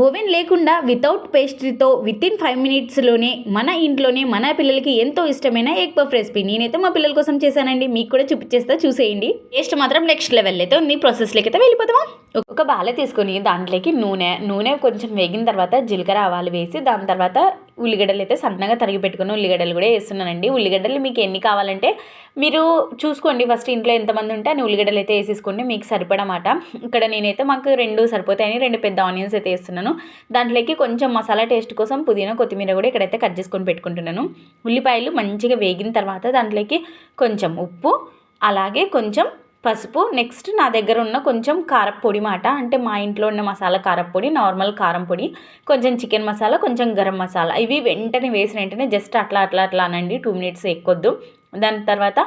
Oven లేకుండా without పేస్ట్రీతో within 5 మినిట్స్లోనే మన ఇంట్లోనే మన పిల్లలకి ఎంతో ఇష్టమైన ఎగ్ పఫ్ రెసిపీ నేనైతే మా పిల్లల కోసం చేశానండి. మీకు కూడా చూపించేస్తా, చూసేయండి. టేస్ట్ మాత్రం నెక్స్ట్ లెవెల్ అయితే ఉంది. ప్రాసెస్లోకి అయితే వెళ్ళిపోతామా. ఒక బాల తీసుకొని దాంట్లోకి నూనె కొంచెం వేగిన తర్వాత జీలకర్ర ఆవాలు వేసి దాని తర్వాత ఉల్లిగడ్డలు అయితే సన్నగా తరిగి పెట్టుకుని ఉల్లిగడ్డలు కూడా వేస్తున్నానండి. ఉల్లిగడ్డలు మీకు ఎన్ని కావాలంటే మీరు చూసుకోండి. ఫస్ట్ ఇంట్లో ఎంతమంది ఉంటే అన్ని ఉల్లిగడ్డలు అయితే వేసేసుకోండి, మీకు సరిపడమాట. ఇక్కడ నేనైతే మాకు 2 సరిపోతాయని 2 పెద్ద ఆనియన్స్ అయితే వేస్తున్నాను. దాంట్లోకి కొంచెం మసాలా టేస్ట్ కోసం పుదీనా కొత్తిమీర కూడా ఇక్కడైతే కట్ చేసుకొని పెట్టుకుంటున్నాను. ఉల్లిపాయలు మంచిగా వేగిన తర్వాత దాంట్లోకి కొంచెం ఉప్పు, అలాగే కొంచెం పసుపు, నెక్స్ట్ నా దగ్గర ఉన్న కొంచెం కారప్పొడి మాట, అంటే మా ఇంట్లో ఉన్న మసాలా కారప్పొడి, నార్మల్ కారం పొడి, కొంచెం చికెన్ మసాలా, కొంచెం గరం మసాలా, ఇవి వెంటనే వేసిన వెంటనే జస్ట్ అట్లా అనండి. 2 మినిట్స్ ఎక్కువద్దు. దాని తర్వాత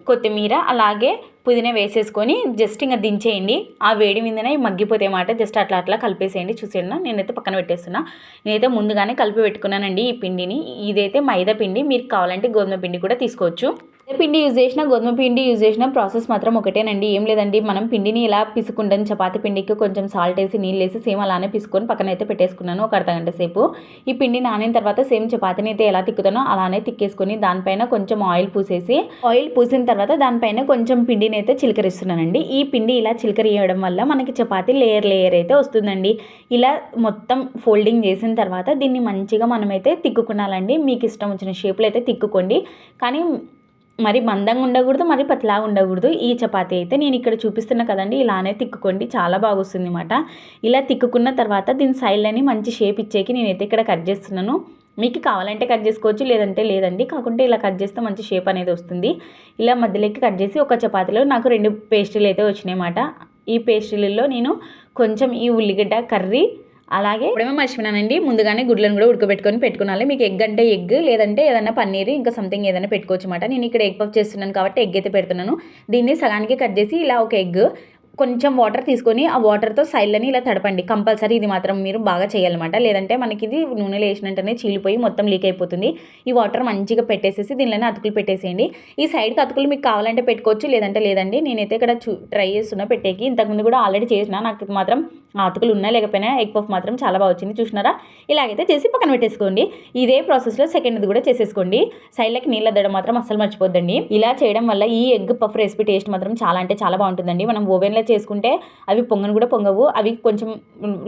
కొత్తిమీర అలాగే పుదీనా వేసేసుకొని జస్ట్ ఇంకా దించేయండి. ఆ వేడి మీదనే మగ్గిపోతే మాట జస్ట్ అట్లా కలిపేసేయండి. చూసేయండి, నేనైతే పక్కన పెట్టేస్తున్నా. నేనైతే ముందుగానే కలిపి పెట్టుకున్నానండి ఈ పిండిని. ఇదైతే మైదా పిండి, మీరు కావాలంటే గోధుమ పిండి కూడా తీసుకోవచ్చు. పిండి యూజ్ చేసిన గోధుమ పిండి యూజ్ చేసిన ప్రాసెస్ మాత్రం ఒకటేనండి, ఏం లేదండి. మనం పిండిని ఇలా పిసుకుంటాం, చపాతీ పిండికి కొంచెం సాల్ట్ వేసి నీళ్ళు వేసి సేమ్ అలానే పిసుకొని పక్కన అయితే పెట్టేసుకున్నాను ఒక అర్ధగంట సేపు. ఈ పిండి నానిన తర్వాత సేమ్ చపాతీని అయితే ఎలా తిక్కుతానో అలానే తిక్కేసుకొని దానిపైన కొంచెం ఆయిల్ పూసేసి, ఆయిల్ పూసిన తర్వాత దానిపైన కొంచెం పిండిని అయితే చిలకరిస్తున్నానండి. ఈ పిండి ఇలా చిలకరియడం వల్ల మనకి చపాతీ లేయర్ అయితే వస్తుందండి. ఇలా మొత్తం ఫోల్డింగ్ చేసిన తర్వాత దీన్ని మంచిగా మనమైతే తిక్కుకునాలండి. మీకు ఇష్టం వచ్చిన షేప్లో అయితే తిక్కుకోండి, కానీ మరి మందంగా ఉండకూడదు, మరి పతలాగా ఉండకూడదు. ఈ చపాతీ అయితే నేను ఇక్కడ చూపిస్తున్నా కదండి, ఇలానే తిక్కుకోండి, చాలా బాగా వస్తుంది అన్నమాట. ఇలా తిక్కుకున్న తర్వాత దీని సైడ్లని మంచి షేప్ ఇచ్చేకి నేనైతే ఇక్కడ కట్ చేస్తున్నాను. మీకు కావాలంటే కట్ చేసుకోవచ్చు, లేదంటే లేదండి. కాకుంటే ఇలా కట్ చేస్తే మంచి షేప్ అనేది వస్తుంది. ఇలా మధ్యలోకి కట్ చేసి ఒక చపాతీలో నాకు 2 పేస్ట్రీలు అయితే వచ్చినాయి అన్నమాట. ఈ పేస్ట్రీలలో నేను కొంచెం ఈ ఉల్లిగడ్డ కర్రీ, అలాగే ఇప్పుడేమో మర్చిపోయినానండి, ముందుగానే గుడ్లను కూడా ఉడకబెట్టుకొని పెట్టుకున్నాలి. మీకు ఎగ్ అంటే ఎగ్, లేదంటే ఏదైనా పన్నీర్, ఇంకా సంథింగ్ ఏదైనా పెట్టుకోవచ్చు అన్నమాట. నేను ఇక్కడ ఎగ్ పఫ్ చేస్తున్నాను కాబట్టి ఎగ్ అయితే పెడుతున్నాను. దీన్ని సగానికి కట్ చేసి ఇలా ఒక ఎగ్, కొంచెం వాటర్ తీసుకొని ఆ వాటర్తో సైడ్లని ఇలా తడపండి కంపల్సరీ. ఇది మాత్రం మీరు బాగా చేయాలన్నమాట, లేదంటే మనకి ఇది నూనెలో వేసినట్టునే చీలిపోయి మొత్తం లీక్ అయిపోతుంది. ఈ వాటర్ మంచిగా పెట్టేసేసి దీనిలోనే అతుకులు పెట్టేసేయండి. ఈ సైడ్కి అతుకులు మీకు కావాలంటే పెట్టుకోవచ్చు, లేదంటే లేదండి. నేనైతే ఇక్కడ ట్రై చేస్తున్నా పెట్టేకి. ఇంతకుముందు కూడా ఆల్రెడీ చేసిన, నాకు మాత్రం ఆ అతుకులు ఉన్నా లేకపోయినా ఎగ్ పఫ్ మాత్రం చాలా బాగా వచ్చింది. చూసినారా, ఇలాగైతే చేసి పక్కన పెట్టేసుకోండి. ఇదే ప్రాసెస్లో సెకండ్ది కూడా చేసేసుకోండి. సైడ్లకి నీళ్ళు అద్దడం మాత్రం అస్సలు మర్చిపోద్దండి. ఇలా చేయడం వల్ల ఈ ఎగ్ పఫ్ రెసిపీ టేస్ట్ మాత్రం చాలా అంటే చాలా బాగుంటుందండి. మనం ఓవెన్లో చేసుకుంటే అవి పొంగను కూడా పొంగవు, అవి కొంచెం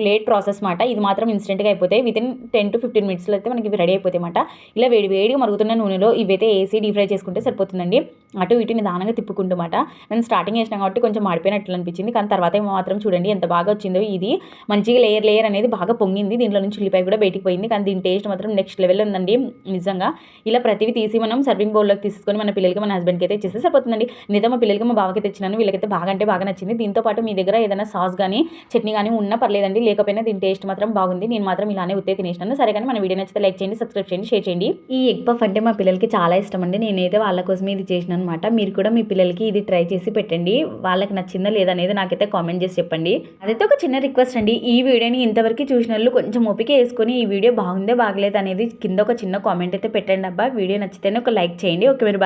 లేట్ ప్రాసెస్ మాట. ఇది మాత్రం ఇన్స్టెంట్గా అయిపోతాయి. వితిన్ 10 to 15 మినిట్స్లో అయితే మనకి ఇవి రెడీ అయిపోతాయి మాట. ఇలా వేడిగా మరుగుతున్న నూనెలో ఇవైతే వేసి డీప్ ఫ్రై చేసుకుంటే సరిపోతుందండి. అటు ఇటు నిదానంగా తిప్పుకుంటూ మాట. నేను స్టార్టింగ్ చేసినా కాబట్టి కొంచెం మాడిపోయినట్లు అనిపించింది, కానీ తర్వాత మాత్రం చూడండి ఎంత బాగా వచ్చిందో. ఇది మంచిగా లేయర్ అనేది బాగా పొంగింది. దీంట్లో నుంచి ఉల్లిపాయ కూడా బయటికి పోయింది, కానీ దీని టేస్ట్ మాత్రం నెక్స్ట్ లెవెల్ ఉందండి నిజంగా. ఇలా ప్రతివి తీసి మనం సర్వింగ్ బౌల్లోకి తీసుకొని మన పిల్లలకి, మన హస్బెండ్కి అయితే ఇచ్చేస్తే సరిపోతుందండి. నేనైతే మా పిల్లలకి, మా బావకి తెచ్చినాను. వీళ్ళకైతే బాగా అంటే బాగా నచ్చింది. దీంతో పాటు మీ దగ్గర ఏదైనా సాస్ కానీ చట్నీ కానీ ఉన్నా పర్లేదండి, లేకపోయినా దీని టేస్ట్ మాత్రం బాగుంది. నేను మాత్రం ఇలానే ఉత్తే తినేసినాను. సరే, కానీ మన వీడియో నచ్చితే లైక్ చేయండి, సబ్స్క్రైబ్ చేయండి, షేర్ చేయండి. ఈ ఎగ్ పఫ్ అంటే మా పిల్లలకి చాలా ఇష్టం అండి. నేనైతే వాళ్ళ కోసమే ఇది చేసినాను అనమాట. మీరు కూడా మీ పిల్లలకి ఇది ట్రై చేసి పెట్టండి. వాళ్ళకి నచ్చిందా లేదా అనేది నాకైతే కామెంట్ చేసి చెప్పండి. అదైతే ఒక చిన్న రిక్వెస్ట్ అండి, ఈ వీడియోని ఇంతవరకు చూసిన వాళ్ళు కొంచెం ఓపిక వేసుకొని ఈ వీడియో బాగుందే బాగలేదు అనేది కింద ఒక చిన్న కామెంట్ అయితే పెట్టండి అబ్బా. వీడియో నచ్చితేనే ఒక లైక్ చేయండి. ఓకే, మీరు